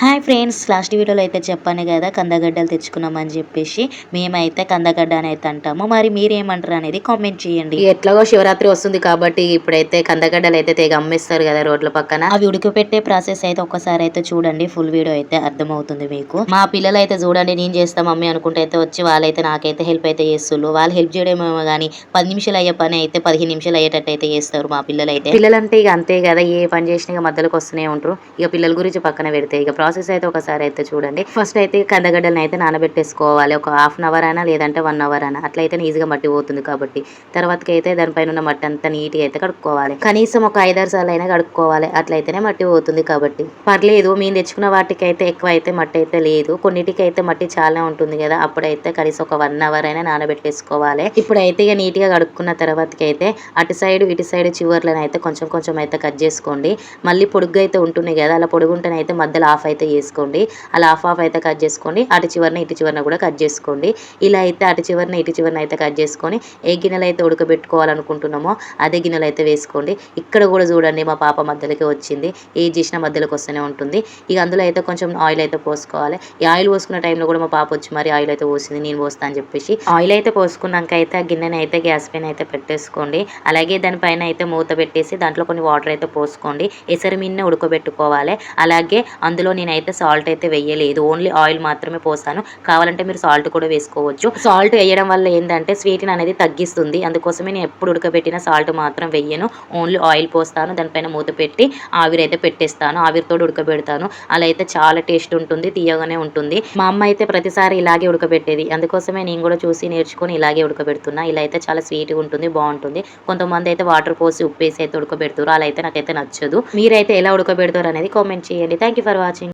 Hi friends, last వీడియోలో అయితే చెప్పాను కదా కందగడ్డలు తెచ్చుకున్నామని చెప్పేసి. మేమైతే కందగడ్డ అని అయితే అంటాము. మరి మీరేమంటారు అనేది కామెంట్ చేయండి. ఎట్లాగో శివరాత్రి వస్తుంది కాబట్టి ఇప్పుడైతే కందగడ్డలు అయితే తెగ అమ్మేస్తారు కదా రోడ్ల పక్కన. అవి ఉడకపెట్టే ప్రాసెస్ అయితే ఒక్కసారి అయితే చూడండి, ఫుల్ వీడియో అయితే అర్థమవుతుంది మీకు. మా పిల్లలు అయితే చూడండి, నేను చేస్తా మమ్మీ అనుకుంటే అయితే వచ్చి వాళ్ళైతే నాకైతే హెల్ప్ అయితే చేస్తున్నారు. వాళ్ళు హెల్ప్ చేయడమేమో కానీ 10 నిమిషాలు అయ్యే పని అయితే 15 నిమిషాలు అయ్యేటట్టు అయితే చేస్తారు మా పిల్లలు అయితే. పిల్లలంటే ఇక అంతే కదా, ఏ పని చేసినా ఇక మధ్యలోకి వస్తూనే ఉంటారు. ఇక పిల్లల గురించి పక్కన పెడితే ఇక ప్రాసెస్ అయితే ఒకసారి అయితే చూడండి. ఫస్ట్ అయితే కందగడ్డలను అయితే నానబెట్టేసుకోవాలి. ఒక హాఫ్ అన్ అవర్ అయినా లేదంటే 1 అవర్ అయినా, అట్లయితే ఈజీగా మట్టి పోతుంది కాబట్టి. తర్వాతకి అయితే దానిపైన ఉన్న మట్టి అంతా నీట్గా అయితే కడుక్కోవాలి. కనీసం ఒక 5-6 సార్లు అయినా కడుక్కోవాలి, అట్లయితేనే మట్టి పోతుంది కాబట్టి. పర్లేదు, మేము తెచ్చుకున్న వాటికి అయితే ఎక్కువ అయితే మట్టి అయితే లేదు. కొన్నిటికి అయితే మట్టి చాలా ఉంటుంది కదా, అప్పుడైతే కనీసం ఒక 1 అవర్ అయినా నానబెట్టేసుకోవాలి. ఇప్పుడైతే ఇక నీట్గా కడుక్కున్న తర్వాతకి అయితే అటు సైడ్ ఇటు సైడ్ చివర్లను అయితే కొంచెం కొంచెం అయితే కట్ చేసుకోండి. మళ్ళీ పొడుగ్గా అయితే ఉంటుంది కదా, అలా పొడుగుంటేనే అయితే మధ్యలో ఆఫ్ అయితే చేసుకోండి. అలా ఆఫ్ అయితే కట్ చేసుకోండి. అటు చివరిన ఇటు చివరిన కూడా కట్ చేసుకోండి. ఇలా అయితే అటు చివరిన ఇటు చివరిన అయితే కట్ చేసుకొని ఏ గిన్నెలు అయితే ఉడకబెట్టుకోవాలనుకుంటున్నామో అదే గిన్నెలు అయితే వేసుకోండి. ఇక్కడ కూడా చూడండి, మా పాప మధ్యలోకి వచ్చింది. ఏది చేసినా మధ్యలోకి వస్తూనే ఉంటుంది. ఇక అందులో అయితే కొంచెం ఆయిల్ అయితే పోసుకోవాలి. ఈ ఆయిల్ పోసుకున్న టైంలో కూడా మా పాప వచ్చి మరి ఆయిల్ అయితే పోసింది, నేను పోస్తా అని చెప్పేసి. ఆయిల్ అయితే పోసుకున్నాక అయితే ఆ గిన్నెని అయితే గ్యాస్ పైన అయితే పెట్టేసుకోండి. అలాగే దానిపైన అయితే మూత పెట్టేసి దాంట్లో కొన్ని వాటర్ అయితే పోసుకోండి. ఎసరు మీదనే ఉడకబెట్టుకోవాలి. అలాగే అందులో నేనైతే సాల్ట్ అయితే వేయలేదు, ఓన్లీ ఆయిల్ మాత్రమే పోస్తాను. కావాలంటే మీరు సాల్ట్ కూడా వేసుకోవచ్చు. సాల్ట్ వేయడం వల్ల ఏంటంటే స్వీట్ని అనేది తగ్గిస్తుంది. అందుకోసమే నేను ఎప్పుడు ఉడకబెట్టిన సాల్ట్ మాత్రం వేయను, ఓన్లీ ఆయిల్ పోస్తాను. దానిపైన మూత పెట్టి ఆవిరైతే పెట్టేస్తాను, ఆవిరితో ఉడకబెడతాను. అలా అయితే చాలా టేస్ట్ ఉంటుంది, తీయగానే ఉంటుంది. మా అమ్మ అయితే ప్రతిసారి ఇలాగే ఉడకబెట్టేది, అందుకోసమే నేను కూడా చూసి నేర్చుకొని ఇలాగే ఉడకబెడుతున్నా. ఇలా అయితే చాలా స్వీట్గా ఉంటుంది, బాగుంటుంది. కొంతమంది అయితే వాటర్ పోసి ఉప్పేసి అయితే ఉడకబెడతారు, అలా అయితే నాకైతే నచ్చదు. మీరైతే ఎలా ఉడకబెడతారు అనేది కామెంట్ చేయండి. Thank you for watching.